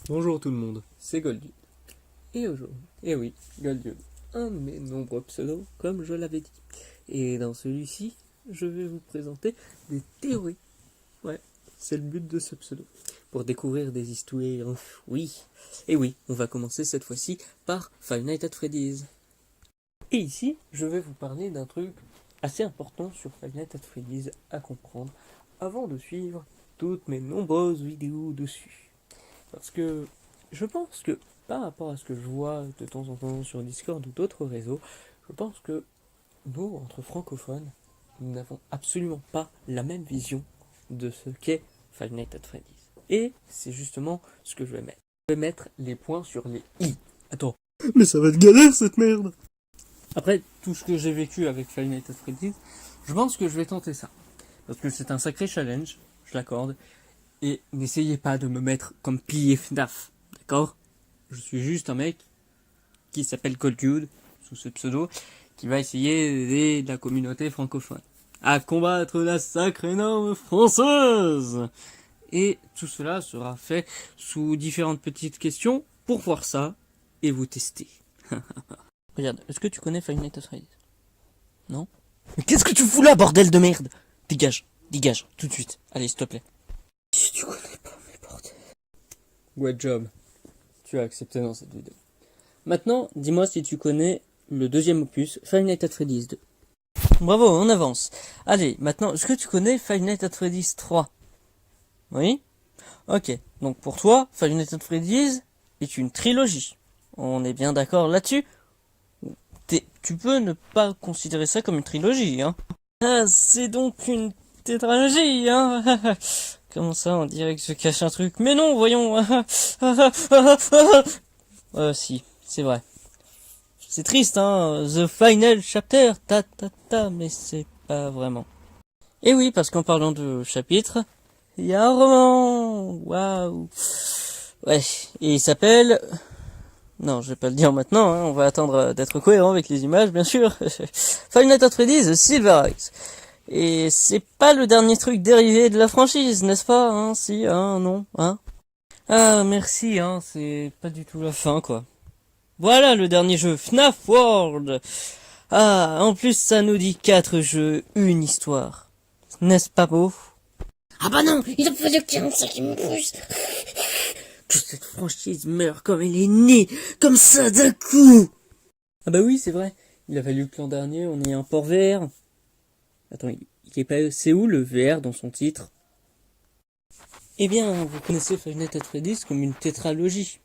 Bonjour tout le monde, c'est Goldude. Et aujourd'hui, eh oui, Goldude, un de mes nombreux pseudos, comme je l'avais dit. Et dans celui-ci, je vais vous présenter des théories. Ouais, c'est le but de ce pseudo. Pour découvrir des histoires, oui. Et oui, on va commencer cette fois-ci par Five Nights at Freddy's. Et ici, je vais vous parler d'un truc assez important sur Five Nights at Freddy's à comprendre avant de suivre toutes mes nombreuses vidéos dessus. Parce que je pense que, par rapport à ce que je vois de temps en temps sur Discord ou d'autres réseaux, je pense que nous, entre francophones, nous n'avons absolument pas la même vision de ce qu'est Five Nights at Freddy's. Et c'est justement ce que je vais mettre. Je vais mettre les points sur les i. Attends, mais ça va être galère cette merde! Après tout ce que j'ai vécu avec Five Nights at Freddy's, je pense que je vais tenter ça. Parce que c'est un sacré challenge, je l'accorde. Et n'essayez pas de me mettre comme pilier FNAF, d'accord? Je suis juste un mec qui s'appelle Goldude, sous ce pseudo, qui va essayer d'aider la communauté francophone à combattre la sacrée norme française. Et tout cela sera fait sous différentes petites questions pour voir ça et vous tester. Regarde, est-ce que tu connais Five Nights at Freddy's? Non? Mais qu'est-ce que tu fous là, bordel de merde? Dégage, tout de suite. Allez, s'il te plaît. Si tu connais pas mes bordels. Good job. Tu as accepté dans cette vidéo. Maintenant, dis-moi si tu connais le deuxième opus, Five Nights at Freddy's 2. Bravo, on avance. Allez, maintenant, est-ce que tu connais Five Nights at Freddy's 3? Oui? Ok, donc pour toi, Five Nights at Freddy's est une trilogie. On est bien d'accord là-dessus? Tu peux ne pas considérer ça comme une trilogie, hein? Ah, c'est donc une tétralogie, hein? Comment ça, on dirait que je cache un truc? Mais non, voyons. Si, c'est vrai. C'est triste, hein? The Final Chapter, mais c'est pas vraiment. Et oui, parce qu'en parlant de chapitre, il y a un roman. Waouh. Ouais, et il s'appelle... Non, je vais pas le dire maintenant, hein, on va attendre d'être cohérent avec les images, bien sûr. Five Nights at Freddy's Silver Axe. Et c'est pas le dernier truc dérivé de la franchise, n'est-ce pas, hein? Si, hein, non, hein? Ah, merci, hein, c'est pas du tout la fin, quoi. Voilà le dernier jeu, FNAF World. Ah, en plus, ça nous dit 4 jeux, une histoire. N'est-ce pas beau? Ah bah non, il a fallu qu'il y ait un cinquième opus. Que cette franchise meurt comme elle est née, comme ça d'un coup. Ah bah oui, c'est vrai. Il a fallu que l'an dernier, on ait un port VR. Attends, il est pas... C'est où le VR dans son titre? Eh bien, vous connaissez Five Nights at Freddy's comme une tétralogie.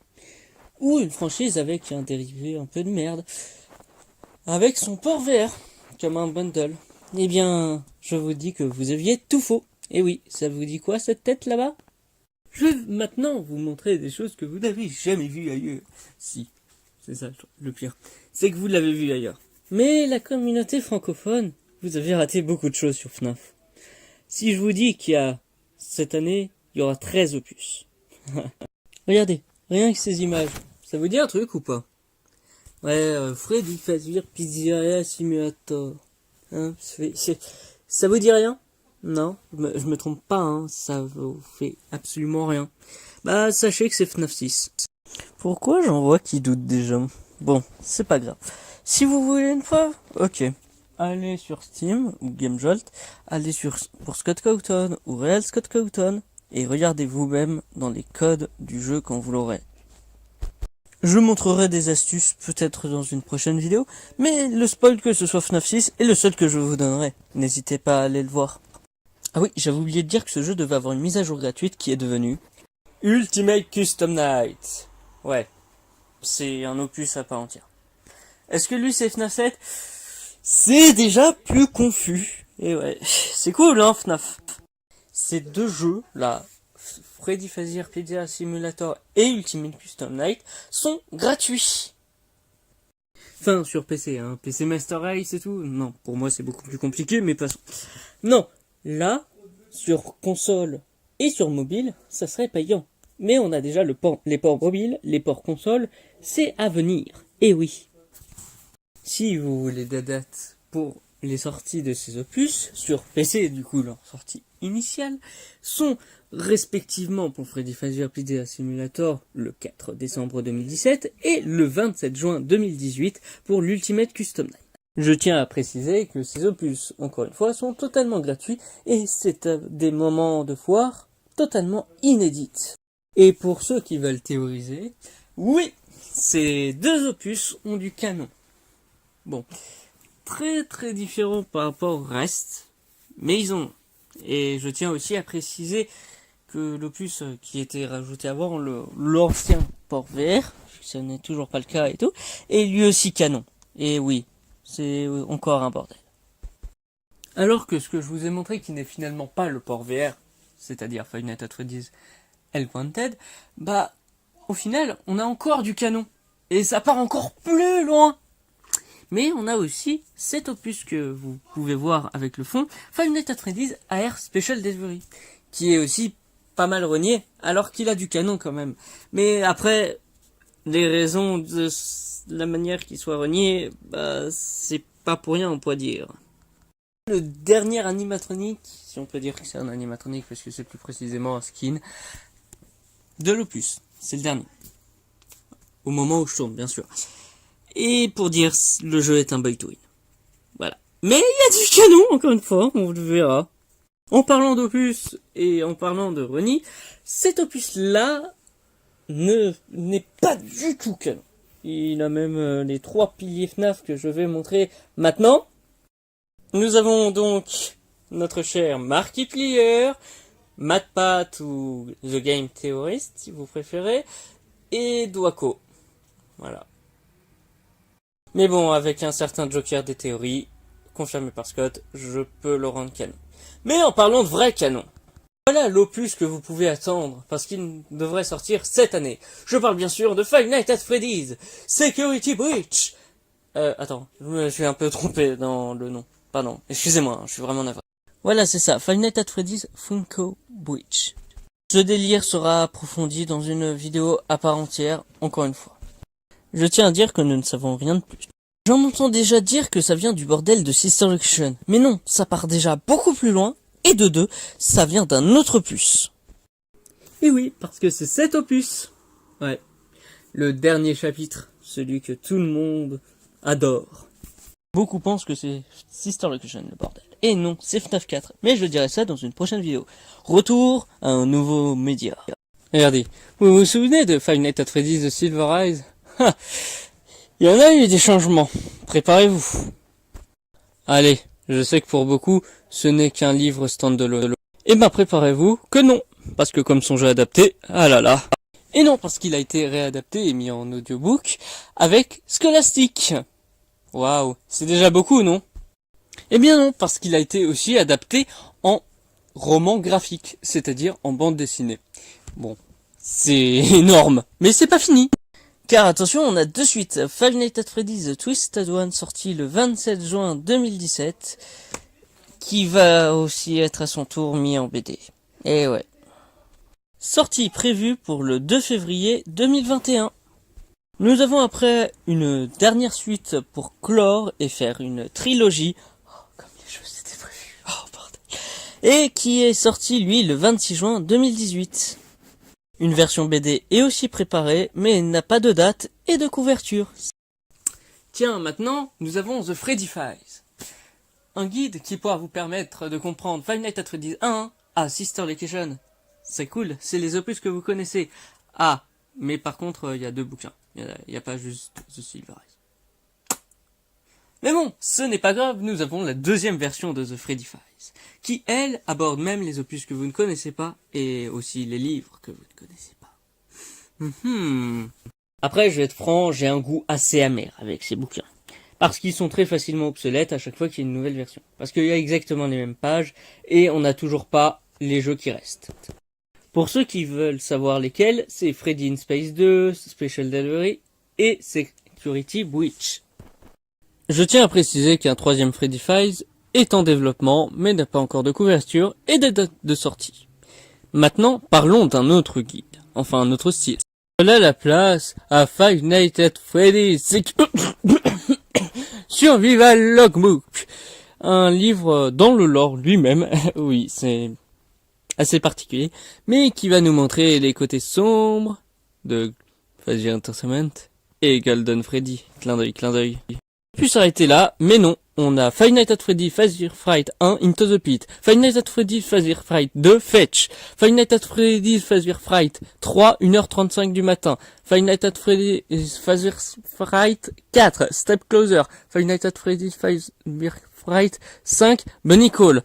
Ou une franchise avec un dérivé un peu de merde. Avec son port VR, comme un bundle. Eh bien, je vous dis que vous aviez tout faux. Et oui, ça vous dit quoi cette tête là-bas? Je vais maintenant vous montrer des choses que vous n'avez jamais vues ailleurs. Si, c'est ça le pire. C'est que vous l'avez vu ailleurs. Mais la communauté francophone, vous avez raté beaucoup de choses sur FNAF. Si je vous dis qu'il y a, cette année, il y aura 13 opus. Regardez, rien que ces images. Ça vous dit un truc ou pas? Ouais, Freddy Fazbear Pizzeria Simulator. Hein, ça vous dit rien? Non, je me trompe pas, hein, ça vous fait absolument rien. Bah, sachez que c'est FNAF 6. Pourquoi j'en vois qui doutent déjà? Bon, c'est pas grave. Si vous voulez une preuve, ok. Allez sur Steam ou GameJolt, allez pour Scott Cawthon ou Real Scott Cawthon et regardez vous-même dans les codes du jeu quand vous l'aurez. Je montrerai des astuces peut-être dans une prochaine vidéo, mais le spoil que ce soit FNAF 6 est le seul que je vous donnerai. N'hésitez pas à aller le voir. Ah oui, j'avais oublié de dire que ce jeu devait avoir une mise à jour gratuite qui est devenue Ultimate Custom Night. Ouais, c'est un opus à part entière. Est-ce que lui c'est FNAF 7? C'est déjà plus confus. Et ouais, c'est cool hein FNAF. Ces deux jeux, là, Freddy Fazbear Pizzeria Simulator et Ultimate Custom Night, sont gratuits. Enfin, sur PC, hein. PC Master Race et tout. Non, pour moi c'est beaucoup plus compliqué, mais passons. Non, là, sur console et sur mobile, ça serait payant. Mais on a déjà les ports mobiles, les ports console, c'est à venir. Et oui. Si vous voulez des dates pour les sorties de ces opus, sur PC du coup leur sortie initiale, sont respectivement pour Freddy Fazbear Pizza Simulator le 4 décembre 2017 et le 27 juin 2018 pour l'Ultimate Custom Night. Je tiens à préciser que ces opus, encore une fois, sont totalement gratuits et c'est des moments de foire totalement inédits. Et pour ceux qui veulent théoriser, oui, ces deux opus ont du canon. Bon, très très différents par rapport au reste, mais ils ont. Et je tiens aussi à préciser que l'opus qui était rajouté avant, l'ancien port VR, ce n'est toujours pas le cas et tout, est lui aussi canon. Et oui, c'est encore un bordel. Alors que ce que je vous ai montré qui n'est finalement pas le port VR, c'est-à-dire Five Nights at Freddy's Hell Wanted, bah au final on a encore du canon. Et ça part encore plus loin. Mais on a aussi cet opus que vous pouvez voir avec le fond, Five Nights at Freddy's AR Special Delivery, qui est aussi pas mal renié, alors qu'il a du canon quand même. Mais après, les raisons de la manière qu'il soit renié, bah c'est pas pour rien on peut dire. Le dernier animatronique, si on peut dire que c'est un animatronique parce que c'est plus précisément un skin, de l'opus, c'est le dernier. Au moment où je tourne, bien sûr. Et pour dire, le jeu est un buy to win. Voilà. Mais il y a du canon, encore une fois, on le verra. En parlant d'opus et en parlant de reni, cet opus-là n'est pas du tout canon. Il a même les 3 piliers FNAF que je vais montrer maintenant. Nous avons donc notre cher Markiplier, MatPat ou The Game Theorist, si vous préférez, et Dwako. Voilà. Mais bon, avec un certain Joker des théories, confirmé par Scott, je peux le rendre canon. Mais en parlant de vrai canon, voilà l'opus que vous pouvez attendre, parce qu'il devrait sortir cette année. Je parle bien sûr de Five Nights at Freddy's Security Breach. Attends, je me suis un peu trompé dans le nom. Pardon, excusez-moi, je suis vraiment navré. Voilà, c'est ça, Five Nights at Freddy's Funko Breach. Ce délire sera approfondi dans une vidéo à part entière, encore une fois. Je tiens à dire que nous ne savons rien de plus. J'en entends déjà dire que ça vient du bordel de Sister Location, mais non, ça part déjà beaucoup plus loin, et de deux, ça vient d'un autre opus. Et oui, parce que c'est cet opus. Ouais, le dernier chapitre, celui que tout le monde adore. Beaucoup pensent que c'est Sister Location le bordel. Et non, c'est FNAF 4, mais je dirai ça dans une prochaine vidéo. Retour à un nouveau média. Regardez, vous vous souvenez de Five Nights at Freddy's The Silver Eyes? Il y en a eu des changements, préparez-vous. Allez, je sais que pour beaucoup, ce n'est qu'un livre stand-alone. Eh ben préparez-vous que non, parce que comme son jeu adapté, ah là là. Et non, parce qu'il a été réadapté et mis en audiobook avec Scholastic. Waouh, c'est déjà beaucoup, non? Eh bien non, parce qu'il a été aussi adapté en roman graphique, c'est-à-dire en bande dessinée. Bon, c'est énorme, mais c'est pas fini. Car attention, on a de suite Five Nights at Freddy's The Twisted One, sorti le 27 juin 2017, qui va aussi être à son tour mis en BD. Et ouais. Sortie prévue pour le 2 février 2021. Nous avons après une dernière suite pour clore et faire une trilogie. Oh, comme les jeux c'était prévu. Oh, bordel. Et qui est sorti, lui, le 26 juin 2018. Une version BD est aussi préparée, mais n'a pas de date et de couverture. Tiens, maintenant, nous avons The Freddy Files. Un guide qui pourra vous permettre de comprendre Five Nights at Freddy's 1 à Sister Location. C'est cool, c'est les opus que vous connaissez. Ah, mais par contre, il y a 2 bouquins. Il n'y a pas juste The Silver Eyes. Mais bon, ce n'est pas grave, nous avons la deuxième version de The Freddy Files, qui, elle, aborde même les opus que vous ne connaissez pas, et aussi les livres que vous ne connaissez pas. Après, je vais être franc, j'ai un goût assez amer avec ces bouquins. Parce qu'ils sont très facilement obsolètes à chaque fois qu'il y a une nouvelle version. Parce qu'il y a exactement les mêmes pages, et on n'a toujours pas les jeux qui restent. Pour ceux qui veulent savoir lesquels, c'est Freddy in Space 2, Special Delivery et Security Breach. Je tiens à préciser qu'un troisième Freddy Files est en développement, mais n'a pas encore de couverture et de date de sortie. Maintenant, parlons d'un autre guide, enfin un autre style. Voilà la place à Five Nights at Freddy's Survival Logbook. un livre dans le lore lui-même, oui, c'est assez particulier, mais qui va nous montrer les côtés sombres de Fazir Entertainment et Golden Freddy. Clin d'œil, clin d'œil. Puis s'arrêter là, mais non. On a Five Nights at Freddy Fazir Fright 1 Into the Pit, Five Nights at Freddy Fazir Fright 2 Fetch, Five Nights at Freddy Fazir Fright 3 1h35 du matin, Five Nights at Freddy Fazir Fright 4 Step Closer, Five Nights at Freddy Fazir Fright 5 Bunny Call.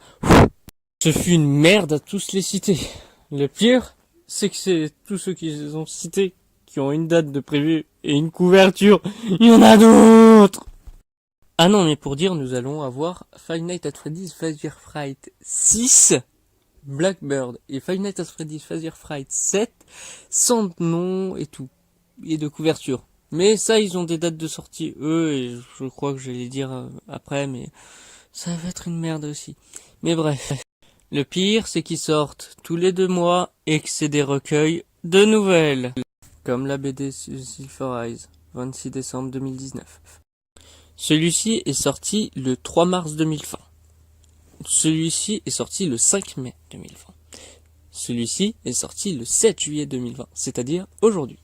Ce fut une merde à tous les citer. Le pire, c'est que c'est tous ceux qui les ont cités qui ont une date de prévu et une couverture. Il y en a d'autres. Ah non, mais pour dire, nous allons avoir Five Nights at Freddy's Fazir Fright 6, Blackbird, et Five Nights at Freddy's Fazir Fright 7, sans nom et tout, et de couverture. Mais ça, ils ont des dates de sortie, eux, et je crois que je vais les dire après, mais ça va être une merde aussi. Mais bref. Le pire, c'est qu'ils sortent tous les 2 mois, et que c'est des recueils de nouvelles. Comme la BD Silver Eyes, 26 décembre 2019. Celui-ci est sorti le 3 mars 2020. Celui-ci est sorti le 5 mai 2020. Celui-ci est sorti le 7 juillet 2020, c'est-à-dire aujourd'hui.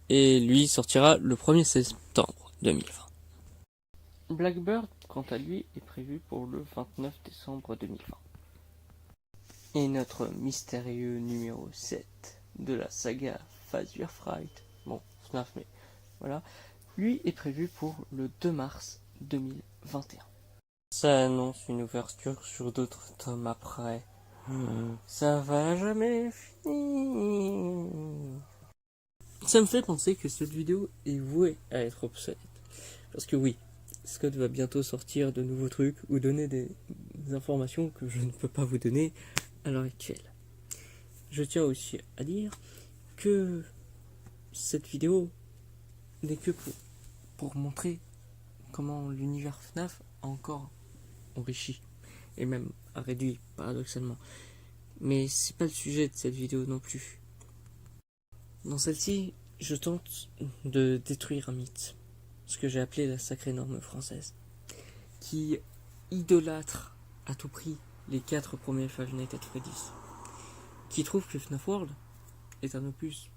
Et lui sortira le 1er septembre 2020. Blackbird, quant à lui, est prévu pour le 29 décembre 2020. Et notre mystérieux numéro 7 de la saga Fazir Fright, bon, FNAF, mais voilà, lui est prévu pour le 2 mars 2021. Ça annonce une ouverture sur d'autres tomes après. Ça va jamais finir. Ça me fait penser que cette vidéo est vouée à être obsolète. Parce que oui, Scott va bientôt sortir de nouveaux trucs ou donner des informations que je ne peux pas vous donner à l'heure actuelle. Je tiens aussi à dire que cette vidéo n'est que pour montrer comment l'univers FNAF a encore enrichi et même a réduit paradoxalement. Mais c'est pas le sujet de cette vidéo non plus. Dans celle-ci, je tente de détruire un mythe, ce que j'ai appelé la sacrée norme française, qui idolâtre à tout prix les 4 premiers Five Nights at Freddy's, qui trouve que FNAF World est un opus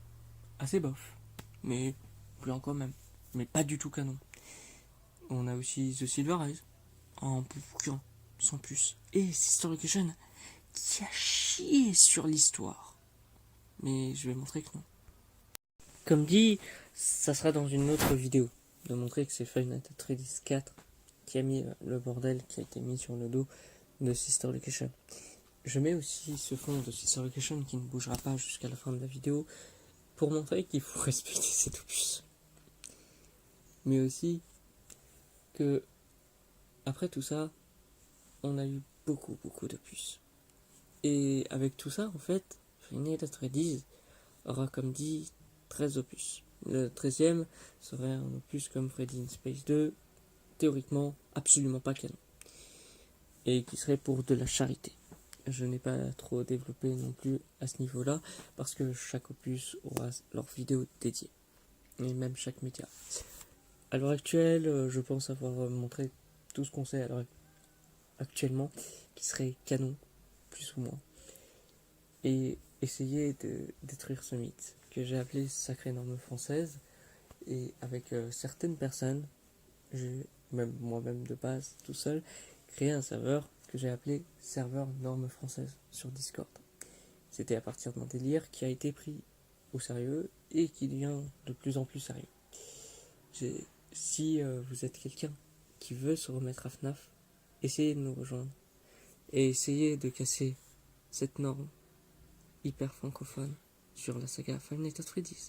assez bof, mais blanc quand même, mais pas du tout canon. On a aussi The Silver Eyes, en bouquin, sans plus, et Sister Location, qui a chié sur l'histoire. Mais je vais montrer que non. Comme dit, ça sera dans une autre vidéo, de montrer que c'est Five Nights at Freddy's 4 qui a mis le bordel qui a été mis sur le dos de Sister Location. Je mets aussi ce fond de Sister Location qui ne bougera pas jusqu'à la fin de la vidéo, pour montrer qu'il faut respecter cet opus. Mais aussi que, après tout ça, on a eu beaucoup d'opus. Et avec tout ça, en fait, Five Nights at Freddy's aura, comme dit, 13 opus. Le 13e serait un opus comme Freddy in Space 2, théoriquement absolument pas canon. Et qui serait pour de la charité. Je n'ai pas trop développé non plus à ce niveau-là, parce que chaque opus aura leur vidéo dédiée. Et même chaque média. À l'heure actuelle, je pense avoir montré tout ce qu'on sait à l'heure actuellement, qui serait canon, plus ou moins. Et essayer de détruire ce mythe, que j'ai appelé sacrée norme française, et avec certaines personnes, j'ai même moi-même de base, tout seul, créé un serveur que j'ai appelé serveur norme française sur Discord. C'était à partir d'un délire qui a été pris au sérieux et qui devient de plus en plus sérieux. Si vous êtes quelqu'un qui veut se remettre à FNAF, essayez de nous rejoindre et essayez de casser cette norme hyper francophone sur la saga Five Nights at Freddy's.